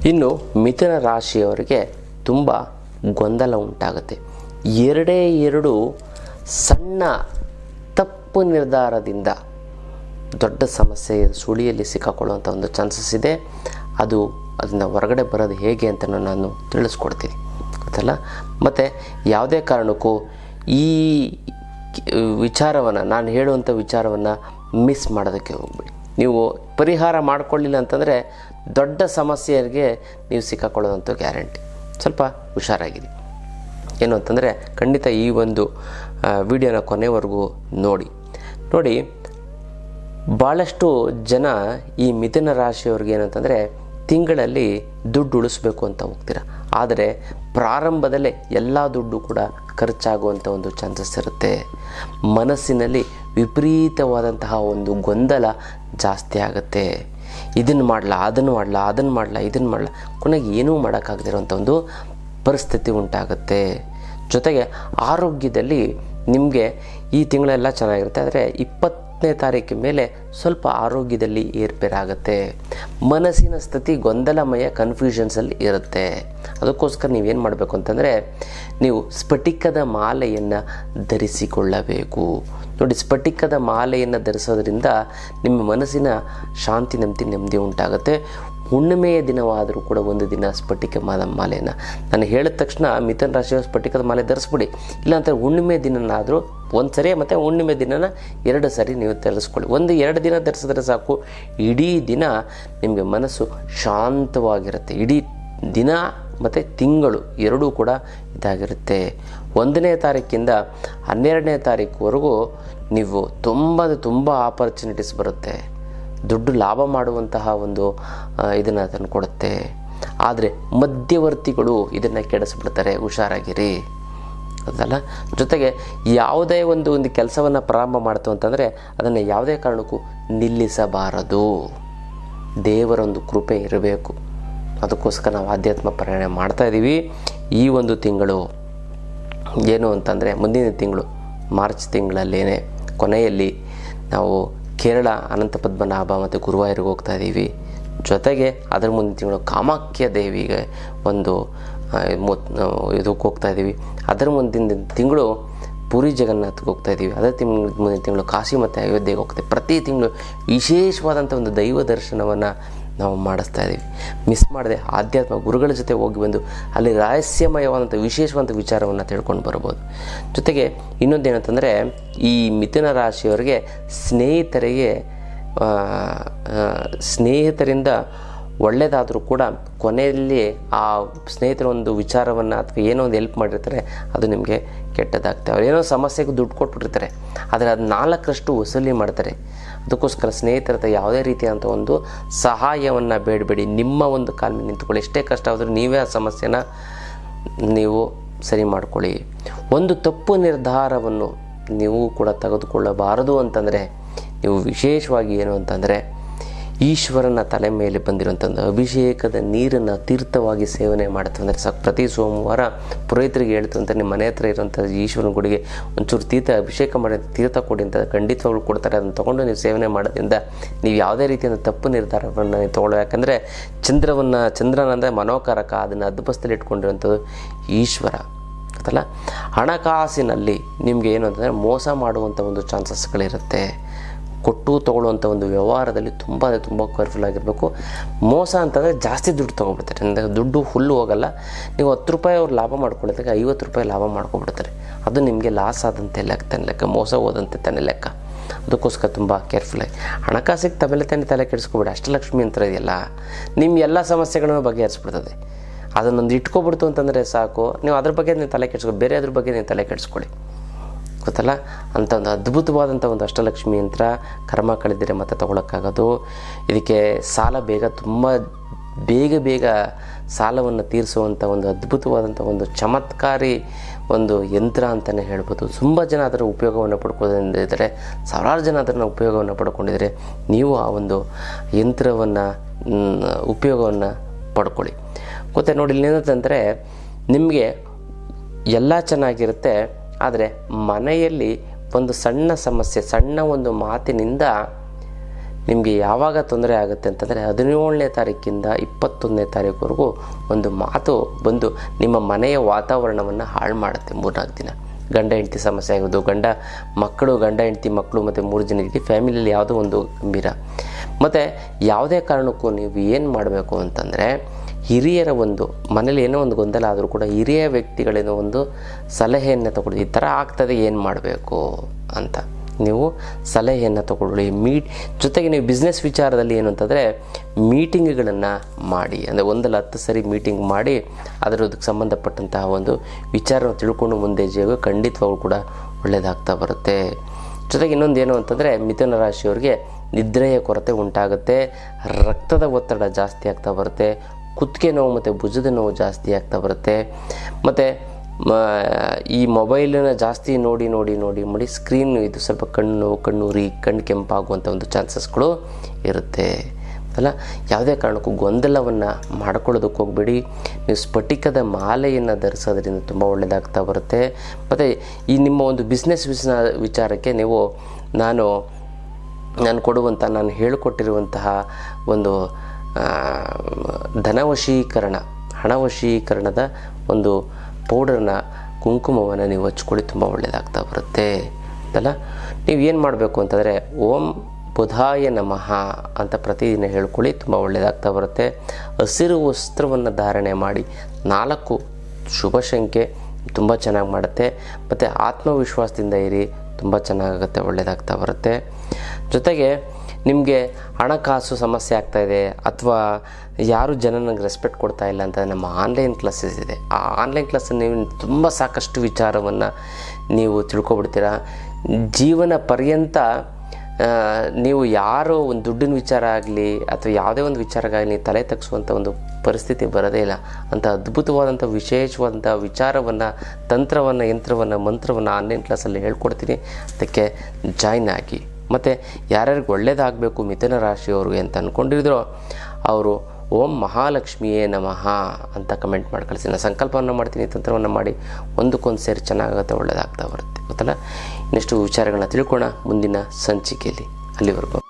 ಇನ್ನು ಮಿಥುನ ರಾಶಿಯವರಿಗೆ ತುಂಬ ಗೊಂದಲ ಉಂಟಾಗುತ್ತೆ. ಎರಡು ಸಣ್ಣ ತಪ್ಪು ನಿರ್ಧಾರದಿಂದ ದೊಡ್ಡ ಸಮಸ್ಯೆ ಸುಳಿಯಲ್ಲಿ ಸಿಕ್ಕಾಕೊಳ್ಳುವಂಥ ಒಂದು ಚಾನ್ಸಸ್ ಇದೆ. ಅದನ್ನು ಹೊರಗಡೆ ಬರೋದು ಹೇಗೆ ಅಂತ ನಾನು ತಿಳಿಸ್ಕೊಡ್ತೀನಿ ಗೊತ್ತಲ್ಲ. ಮತ್ತು ಯಾವುದೇ ಕಾರಣಕ್ಕೂ ಈ ವಿಚಾರವನ್ನು ನಾನು ಹೇಳುವಂಥ ವಿಚಾರವನ್ನು ಮಿಸ್ ಮಾಡೋದಕ್ಕೆ ಹೋಗ್ಬೇಡಿ. ನೀವು ಪರಿಹಾರ ಮಾಡಿಕೊಳ್ಳಿಲ್ಲ ಅಂತಂದರೆ ದೊಡ್ಡ ಸಮಸ್ಯೆಗೆ ನೀವು ಸಿಕ್ಕಾಕೊಳ್ಳೋದಂತೂ ಗ್ಯಾರಂಟಿ. ಸ್ವಲ್ಪ ಹುಷಾರಾಗಿರಿ. ಏನು ಅಂತಂದರೆ ಖಂಡಿತ ಈ ಒಂದು ವಿಡಿಯೋನ ಕೊನೆವರೆಗೂ ನೋಡಿ. ಭಾಳಷ್ಟು ಜನ ಈ ಮಿಥುನ ರಾಶಿಯವ್ರಿಗೆ ಏನಂತಂದರೆ ತಿಂಗಳಲ್ಲಿ ದುಡ್ಡು ಉಳಿಸ್ಬೇಕು ಅಂತ ಹೋಗ್ತೀರ. ಆದರೆ ಪ್ರಾರಂಭದಲ್ಲೇ ಎಲ್ಲ ದುಡ್ಡು ಕೂಡ ಖರ್ಚಾಗುವಂಥ ಒಂದು ಚಾನ್ಸಸ್ ಇರುತ್ತೆ. ಮನಸ್ಸಿನಲ್ಲಿ ವಿಪರೀತವಾದಂತಹ ಒಂದು ಗೊಂದಲ ಜಾಸ್ತಿ ಆಗುತ್ತೆ. ಇದನ್ನು ಮಾಡಲ್ಲ, ಅದನ್ನು ಮಾಡಲ್ಲ, ಕೊನೆಗೆ ಏನೂ ಮಾಡೋಕ್ಕಾಗದಿರೋಂಥ ಒಂದು ಪರಿಸ್ಥಿತಿ ಉಂಟಾಗುತ್ತೆ. ಜೊತೆಗೆ ಆರೋಗ್ಯದಲ್ಲಿ ನಿಮಗೆ ಈ ತಿಂಗಳೆಲ್ಲ ಚೆನ್ನಾಗಿರುತ್ತೆ. ಆದರೆ 20ನೇ ತಾರೀಕಿನ ಮೇಲೆ ಸ್ವಲ್ಪ ಆರೋಗ್ಯದಲ್ಲಿ ಏರ್ಪೇರಾಗುತ್ತೆ. ಮನಸ್ಸಿನ ಸ್ಥಿತಿ ಗೊಂದಲಮಯ ಕನ್ಫ್ಯೂಷನ್ಸಲ್ಲಿ ಇರುತ್ತೆ. ಅದಕ್ಕೋಸ್ಕರ ನೀವೇನು ಮಾಡಬೇಕು ಅಂತಂದರೆ ನೀವು ಸ್ಫಟಿಕದ ಮಾಲೆಯನ್ನು ಧರಿಸಿಕೊಳ್ಳಬೇಕು. ನೋಡಿ, ಸ್ಫಟಿಕದ ಮಾಲೆಯನ್ನು ಧರಿಸೋದ್ರಿಂದ ನಿಮ್ಮ ಮನಸ್ಸಿನ ಶಾಂತಿ ನೆಮ್ಮದಿ ಉಂಟಾಗುತ್ತೆ. ಹುಣ್ಣಿಮೆಯ ದಿನವಾದರೂ ಕೂಡ ಒಂದು ದಿನ ಸ್ಫಟಿಕ ಮಾಲೆಯನ್ನು ನಾನು ಹೇಳಿದ ತಕ್ಷಣ ಮಿಥುನ ರಾಶಿಯ ಸ್ಫಟಿಕದ ಮಾಲೆ ಧರಿಸ್ಬಿಡಿ. ಇಲ್ಲಾಂತ ಹುಣ್ಣಿಮೆ ದಿನನಾದರೂ ಒಂದು ಸರಿ ಮತ್ತು ಹುಣ್ಣಿಮೆ ದಿನನ 2 ಸರಿ ನೀವು ಧರಿಸ್ಕೊಳ್ಳಿ. 1-2 ದಿನ ಧರಿಸಿದ್ರೆ ಸಾಕು. ಇಡೀ ದಿನ ನಿಮಗೆ ಮನಸ್ಸು ಶಾಂತವಾಗಿರುತ್ತೆ. ಇಡೀ ದಿನ ಮತ್ತು ತಿಂಗಳು ಎರಡೂ ಕೂಡ ಇದಾಗಿರುತ್ತೆ. 1ನೇ ತಾರೀಕಿಂದ 12ನೇ ತಾರೀಕುವರೆಗೂ ನೀವು ತುಂಬ ಆಪರ್ಚುನಿಟೀಸ್ ಬರುತ್ತೆ. ದುಡ್ಡು ಲಾಭ ಮಾಡುವಂತಹ ಒಂದು ಇದನ್ನು ತಂದು ಕೊಡುತ್ತೆ. ಆದರೆ ಮಧ್ಯವರ್ತಿಗಳು ಇದನ್ನು ಕೆಡಿಸ್ಬಿಡ್ತಾರೆ. ಹುಷಾರಾಗಿರಿ ಅದಲ್ಲ. ಜೊತೆಗೆ ಯಾವುದೇ ಒಂದು ಕೆಲಸವನ್ನು ಪ್ರಾರಂಭ ಮಾಡ್ತು ಅಂತಂದರೆ ಅದನ್ನು ಯಾವುದೇ ಕಾರಣಕ್ಕೂ ನಿಲ್ಲಿಸಬಾರದು. ದೇವರೊಂದು ಕೃಪೆ ಇರಬೇಕು. ಅದಕ್ಕೋಸ್ಕರ ನಾವು ಆಧ್ಯಾತ್ಮ ಪ್ರಯಾಣ ಮಾಡ್ತಾಯಿದ್ದೀವಿ. ಈ ಒಂದು ತಿಂಗಳು ಏನು ಅಂತಂದರೆ ಮುಂದಿನ ತಿಂಗಳು ಮಾರ್ಚ್ ತಿಂಗಳಲ್ಲೇನೆ ಕೊನೆಯಲ್ಲಿ ನಾವು ಕೇರಳ ಅನಂತ ಪದ್ಮನಾಭ ಮತ್ತು ಗುರುವಾಯೂರಿಗೆ ಹೋಗ್ತಾ ಇದ್ದೀವಿ. ಜೊತೆಗೆ ಅದರ ಮುಂದಿನ ತಿಂಗಳು ಕಾಮಾಖ್ಯ ದೇವಿಗೆ ಒಂದು ಇದಕ್ಕೆ ಹೋಗ್ತಾ ಇದ್ದೀವಿ. ಅದರ ಮುಂದಿನ ತಿಂಗಳು ಪುರಿ ಜಗನ್ನಾಥಕ್ಕೆ ಹೋಗ್ತಾ ಇದ್ದೀವಿ. ಅದೇ ಮುಂದಿನ ತಿಂಗಳು ಕಾಶಿ ಮತ್ತು ಅಯೋಧ್ಯೆಗೆ ಹೋಗ್ತೀವಿ. ಪ್ರತಿ ತಿಂಗಳು ವಿಶೇಷವಾದಂಥ ಒಂದು ದೈವ ದರ್ಶನವನ್ನು ನಾವು ಮಾಡಿಸ್ತಾ ಇದ್ದೀವಿ. ಮಿಸ್ ಮಾಡದೆ ಆಧ್ಯಾತ್ಮ ಗುರುಗಳ ಜೊತೆ ಹೋಗಿ ಬಂದು ಅಲ್ಲಿ ರಹಸ್ಯಮಯವಾದಂಥ ವಿಶೇಷವಾದಂಥ ವಿಚಾರವನ್ನು ತಿಳ್ಕೊಂಡು ಬರ್ಬೋದು. ಜೊತೆಗೆ ಇನ್ನೊಂದೇನಂತಂದರೆ ಈ ಮಿಥುನ ರಾಶಿಯವರಿಗೆ ಸ್ನೇಹಿತರಿಂದ ಒಳ್ಳೆಯದಾದರೂ ಕೂಡ ಕೊನೆಯಲ್ಲಿ ಆ ಸ್ನೇಹಿತರ ಒಂದು ವಿಚಾರವನ್ನು ಅಥವಾ ಏನೋ ಒಂದು ಹೆಲ್ಪ್ ಮಾಡಿರ್ತಾರೆ, ಅದು ನಿಮಗೆ ಕೆಟ್ಟದಾಗ್ತವೆ. ಅವ್ರು ಏನೋ ಸಮಸ್ಯೆಗೆ ದುಡ್ಡು ಕೊಟ್ಬಿಟ್ಟಿರ್ತಾರೆ, ಆದರೆ ಅದು 4ರಷ್ಟು ವಸೂಲಿ ಮಾಡ್ತಾರೆ. ಅದಕ್ಕೋಸ್ಕರ ಸ್ನೇಹಿತರ ಹತ್ರ ಯಾವುದೇ ರೀತಿಯಾದಂಥ ಒಂದು ಸಹಾಯವನ್ನು ಬೇಡಬೇಡಿ. ನಿಮ್ಮ ಒಂದು ಕಾಲ ಮೇಲೆ ನಿಂತ್ಕೊಳ್ಳಿ. ಎಷ್ಟೇ ಕಷ್ಟ ಆದರೂ ನೀವೇ ಆ ಸಮಸ್ಯೆನ ನೀವು ಸರಿ ಮಾಡ್ಕೊಳ್ಳಿ. ಒಂದು ತಪ್ಪು ನಿರ್ಧಾರವನ್ನು ನೀವು ಕೂಡ ತೆಗೆದುಕೊಳ್ಳಬಾರದು ಅಂತಂದರೆ ನೀವು ವಿಶೇಷವಾಗಿ ಏನು ಅಂತಂದರೆ ಈಶ್ವರನ ತಲೆ ಮೇಲೆ ಬಂದಿರುವಂಥ ಒಂದು ಅಭಿಷೇಕದ ನೀರನ್ನು ತೀರ್ಥವಾಗಿ ಸೇವನೆ ಮಾಡ್ತಂದರೆ ಸಾಕು. ಪ್ರತಿ ಸೋಮವಾರ ಪುರೋಹಿತರಿಗೆ ಹೇಳ್ತು ಅಂತ ನಿಮ್ಮ ಮನೆ ಹತ್ರ ಇರುವಂಥ ಈಶ್ವರನ ಗುಡಿಗೆ ಒಂಚೂರು ಅಭಿಷೇಕ ಮಾಡಿ ತೀರ್ಥ ಕೊಡಿ ಅಂತ ಖಂಡಿತವಾಗ್ಲೂ ಕೊಡ್ತಾರೆ. ಅದನ್ನು ತೊಗೊಂಡು ನೀವು ಸೇವನೆ ಮಾಡೋದ್ರಿಂದ ನೀವು ಯಾವುದೇ ರೀತಿಯಿಂದ ತಪ್ಪು ನಿರ್ಧಾರವನ್ನು ನೀವು ತೊಗೊಳ್ಳೋ. ಯಾಕಂದರೆ ಚಂದ್ರನಂದರೆ ಮನೋಕಾರಕ, ಅದನ್ನು ಅದ್ಭುತದಲ್ಲಿ ಇಟ್ಕೊಂಡಿರುವಂಥದ್ದು ಈಶ್ವರ ಗೊತ್ತಲ್ಲ. ಹಣಕಾಸಿನಲ್ಲಿ ನಿಮಗೆ ಏನು ಅಂತಂದರೆ ಮೋಸ ಮಾಡುವಂಥ ಒಂದು ಚಾನ್ಸಸ್ಗಳಿರುತ್ತೆ. ಕೊಟ್ಟು ತೊಗೊಳ್ಳುವಂಥ ಒಂದು ವ್ಯವಹಾರದಲ್ಲಿ ತುಂಬ ಕೇರ್ಫುಲ್ ಆಗಿರಬೇಕು. ಮೋಸ ಅಂತಂದರೆ ಜಾಸ್ತಿ ದುಡ್ಡು ತೊಗೊಬಿಡ್ತಾರೆ. ಅಂದರೆ ದುಡ್ಡು ಫುಲ್ಲು ಹೋಗಲ್ಲ. ನೀವು 10 ರೂಪಾಯಿ ಅವ್ರು ಲಾಭ ಮಾಡ್ಕೊಳ್ಳೋದಾಗ 50 ರೂಪಾಯಿ ಲಾಭ ಮಾಡ್ಕೊಬಿಡ್ತಾರೆ. ಅದು ನಿಮಗೆ ಲಾಸ್ ಆದಂತೆ ಲೆಕ್ಕ, ಮೋಸ ಹೋದಂತೆ ತಾನೇ ಲೆಕ್ಕ. ಅದಕ್ಕೋಸ್ಕರ ತುಂಬ ಕೇರ್ಫುಲ್ಲಾಗಿ ಹಣಕಾಸಿಗೆ ತಲೆ ಕೆಡಿಸ್ಕೊಬೇಡಿ. ಅಷ್ಟಲಕ್ಷ್ಮಿ ಯಂತ್ರ ಇದೆಯಲ್ಲ, ನಿಮ್ಮ ಎಲ್ಲ ಸಮಸ್ಯೆಗಳನ್ನು ಬಗೆಹರಿಸ್ಬಿಡ್ತದೆ. ಅದನ್ನೊಂದು ಇಟ್ಕೊಬಿಡ್ತು ಅಂತಂದರೆ ಸಾಕು. ನೀವು ಅದ್ರ ಬಗ್ಗೆ ನೀವು ತಲೆ ಕೆಡಿಸ್ಕೊ, ಬೇರೆ ಅದ್ರ ಬಗ್ಗೆ ನೀವು ತಲೆ ಕೆಡಿಸ್ಕೊಳ್ಳಿ ಗೊತ್ತಲ್ಲ. ಅಂಥ ಒಂದು ಅದ್ಭುತವಾದಂಥ ಒಂದು ಅಷ್ಟಲಕ್ಷ್ಮಿ ಯಂತ್ರ ಕರ್ಮ ಕಳೆದಿರೆ ಮತ್ತೆ ತೊಗೊಳಕ್ಕಾಗೋದು. ಇದಕ್ಕೆ ಸಾಲ ತುಂಬ ಬೇಗ ಸಾಲವನ್ನು ತೀರಿಸುವಂಥ ಒಂದು ಅದ್ಭುತವಾದಂಥ ಒಂದು ಚಮತ್ಕಾರಿ ಒಂದು ಯಂತ್ರ ಅಂತಲೇ ಹೇಳ್ಬೋದು. ತುಂಬ ಜನ ಅದರ ಉಪಯೋಗವನ್ನು ಪಡ್ಕೊಂಡಿದ್ದಾರೆ. ಸಾವಿರಾರು ಜನ ಅದನ್ನು ಉಪಯೋಗವನ್ನು ಪಡ್ಕೊಂಡಿದ್ದಾರೆ. ನೀವು ಆ ಒಂದು ಯಂತ್ರವನ್ನು ಉಪಯೋಗವನ್ನು ಪಡ್ಕೊಳ್ಳಿ. ಗೊತ್ತೇ ನೋಡಿ, ಏನಂತಂದರೆ ನಿಮಗೆ ಎಲ್ಲ ಚೆನ್ನಾಗಿರುತ್ತೆ, ಆದರೆ ಮನೆಯಲ್ಲಿ ಒಂದು ಸಣ್ಣ ಸಮಸ್ಯೆ, ಸಣ್ಣ ಒಂದು ಮಾತಿನಿಂದ ನಿಮಗೆ ಯಾವಾಗ ತೊಂದರೆ ಆಗುತ್ತೆ ಅಂತಂದರೆ 17ನೇ ತಾರೀಕಿಂದ 21ನೇ ತಾರೀಕುವರೆಗೂ ಒಂದು ಮಾತು ಬಂದು ನಿಮ್ಮ ಮನೆಯ ವಾತಾವರಣವನ್ನು ಹಾಳು ಮಾಡುತ್ತೆ 3-4 ದಿನ. ಗಂಡ ಹೆಂಡತಿ ಸಮಸ್ಯೆ ಆಗೋದು, ಗಂಡ ಹೆಂಡತಿ ಮಕ್ಕಳು ಮತ್ತು 3 ಜನರಿಗೆ ಫ್ಯಾಮಿಲಿಯಲ್ಲಿ ಯಾವುದೋ ಒಂದು ಗಂಭೀರ. ಮತ್ತು ಯಾವುದೇ ಕಾರಣಕ್ಕೂ ನೀವು ಏನು ಮಾಡಬೇಕು ಅಂತಂದರೆ ಹಿರಿಯರ ಒಂದು ಮನೇಲಿ ಏನೋ ಒಂದು ಗೊಂದಲ ಆದರೂ ಕೂಡ ಹಿರಿಯ ವ್ಯಕ್ತಿಗಳಿಂದ ಒಂದು ಸಲಹೆಯನ್ನು ತಗೊಳ್ಳಿ. ಈ ಥರ ಆಗ್ತದೆ, ಏನು ಮಾಡಬೇಕು ಅಂತ ನೀವು ಸಲಹೆಯನ್ನು ತಗೊಳ್ಳಿ. ಜೊತೆಗೆ ನೀವು ಬಿಸ್ನೆಸ್ ವಿಚಾರದಲ್ಲಿ ಏನು ಅಂತಂದರೆ ಮೀಟಿಂಗ್ಗಳನ್ನು ಮಾಡಿ, ಅಂದರೆ 1-10 ಸರಿ ಮೀಟಿಂಗ್ ಮಾಡಿ ಅದರದಕ್ಕೆ ಸಂಬಂಧಪಟ್ಟಂತಹ ಒಂದು ವಿಚಾರವನ್ನು ತಿಳ್ಕೊಂಡು ಮುಂದೆ ಜೀವ ಖಂಡಿತವಾಗೂ ಕೂಡ ಒಳ್ಳೆಯದಾಗ್ತಾ ಬರುತ್ತೆ. ಜೊತೆಗೆ ಇನ್ನೊಂದು ಏನು ಅಂತಂದರೆ ಮಿಥುನ ರಾಶಿಯವರಿಗೆ ನಿದ್ರೆಯ ಕೊರತೆ ಉಂಟಾಗುತ್ತೆ, ರಕ್ತದ ಒತ್ತಡ ಜಾಸ್ತಿ ಆಗ್ತಾ ಬರುತ್ತೆ, ಕುತ್ತಿಗೆ ನೋವು ಮತ್ತು ಭುಜದ ನೋವು ಜಾಸ್ತಿ ಆಗ್ತಾ ಬರುತ್ತೆ. ಮತ್ತು ಈ ಮೊಬೈಲನ್ನು ಜಾಸ್ತಿ ನೋಡಿ ಸ್ಕ್ರೀನ್ ಇದು ಸ್ವಲ್ಪ ಕಣ್ಣುರಿ ಕಣ್ಣು ಕೆಂಪಾಗುವಂಥ ಒಂದು ಚಾನ್ಸಸ್ಗಳು ಇರುತ್ತೆ ಅಲ್ಲ. ಯಾವುದೇ ಕಾರಣಕ್ಕೂ ಗೊಂದಲವನ್ನು ಮಾಡ್ಕೊಳ್ಳೋದಕ್ಕೆ ಹೋಗಬೇಡಿ. ನೀವು ಸ್ಫಟಿಕದ ಮಾಲೆಯನ್ನು ಧರಿಸೋದ್ರಿಂದ ತುಂಬ ಒಳ್ಳೆಯದಾಗ್ತಾ ಬರುತ್ತೆ. ಮತ್ತು ಈ ನಿಮ್ಮ ಒಂದು ಬಿಸ್ನೆಸ್ ವಿಚಾರಕ್ಕೆ ನೀವು ನಾನು ಕೊಡುವಂಥ, ನಾನು ಹೇಳಿಕೊಟ್ಟಿರುವಂತಹ ಒಂದು ಹಣವಶೀಕರಣದ ಒಂದು ಪೌಡರ್ನ, ಕುಂಕುಮವನ್ನು ನೀವು ಹಚ್ಕೊಳ್ಳಿ, ತುಂಬ ಒಳ್ಳೆಯದಾಗ್ತಾ ಬರುತ್ತೆ ಅಲ್ಲ. ನೀವು ಏನು ಮಾಡಬೇಕು ಅಂತಂದರೆ ಓಂ ಬುಧಾಯ ನಮಃ ಅಂತ ಪ್ರತಿದಿನ ಹೇಳ್ಕೊಳ್ಳಿ, ತುಂಬ ಒಳ್ಳೆಯದಾಗ್ತಾ ಬರುತ್ತೆ. ಹಸಿರು ವಸ್ತ್ರವನ್ನು ಧಾರಣೆ ಮಾಡಿ 4 ಶುಭ ಸಂಖ್ಯೆ ತುಂಬ ಚೆನ್ನಾಗಿ ಮಾಡುತ್ತೆ. ಮತ್ತು ಆತ್ಮವಿಶ್ವಾಸದಿಂದ ಇರಿ, ತುಂಬ ಚೆನ್ನಾಗುತ್ತೆ, ಒಳ್ಳೆಯದಾಗ್ತಾ ಬರುತ್ತೆ. ಜೊತೆಗೆ ನಿಮಗೆ ಹಣಕಾಸು ಸಮಸ್ಯೆ ಆಗ್ತಾಯಿದೆ ಅಥವಾ ಯಾರು ನನಗೆ ರೆಸ್ಪೆಕ್ಟ್ ಕೊಡ್ತಾ ಇಲ್ಲ ಅಂತ ನಮ್ಮ ಆನ್ಲೈನ್ ಕ್ಲಾಸಸ್ ಇದೆ. ಆ ಆನ್ಲೈನ್ ಕ್ಲಾಸಲ್ಲಿ ನೀವು ತುಂಬ ಸಾಕಷ್ಟು ವಿಚಾರವನ್ನು ನೀವು ತಿಳ್ಕೊಬಿಡ್ತೀರ. ಜೀವನ ಪರ್ಯಂತ ನೀವು ಯಾರೋ ಒಂದು ದುಡ್ಡಿನ ವಿಚಾರ ಆಗಲಿ ಅಥವಾ ಯಾವುದೇ ಒಂದು ವಿಚಾರಕ್ಕಾಗಲಿ ತಲೆ ತಗ್ಸುವಂಥ ಒಂದು ಪರಿಸ್ಥಿತಿ ಬರೋದೇ ಇಲ್ಲ. ಅಂಥ ಅದ್ಭುತವಾದಂಥ ವಿಶೇಷವಾದಂಥ ವಿಚಾರವನ್ನು, ತಂತ್ರವನ್ನು, ಯಂತ್ರವನ್ನು, ಮಂತ್ರವನ್ನು ಆನ್ಲೈನ್ ಕ್ಲಾಸಲ್ಲಿ ಹೇಳ್ಕೊಡ್ತೀನಿ. ಅದಕ್ಕೆ ಜಾಯ್ನ್ ಆಗಿ. ಮತ್ತು ಯಾರ್ಯಾರಿಗೆ ಒಳ್ಳೆಯದಾಗಬೇಕು ಮಿಥುನ ರಾಶಿಯವ್ರಿಗೆ ಅಂತ ಅಂದ್ಕೊಂಡಿದ್ರೋ ಅವರು ಓಂ ಮಹಾಲಕ್ಷ್ಮಿಯೇ ನಮಃ ಅಂತ ಕಮೆಂಟ್ ಮಾಡಿ ಕಳಿಸಿ. ನಾನು ಸಂಕಲ್ಪವನ್ನು ಮಾಡ್ತೀನಿ, ತಂತ್ರವನ್ನು ಮಾಡಿ ಒಂದಕ್ಕೊಂದು ಸೇರಿ ಚೆನ್ನಾಗುತ್ತೆ, ಒಳ್ಳೆಯದಾಗ್ತಾ ಬರುತ್ತೆ ಗೊತ್ತಲ್ಲ. ಇನ್ನಷ್ಟು ವಿಚಾರಗಳನ್ನ ತಿಳ್ಕೊಳ್ಳೋಣ ಮುಂದಿನ ಸಂಚಿಕೆಯಲ್ಲಿ. ಅಲ್ಲಿವರೆಗೂ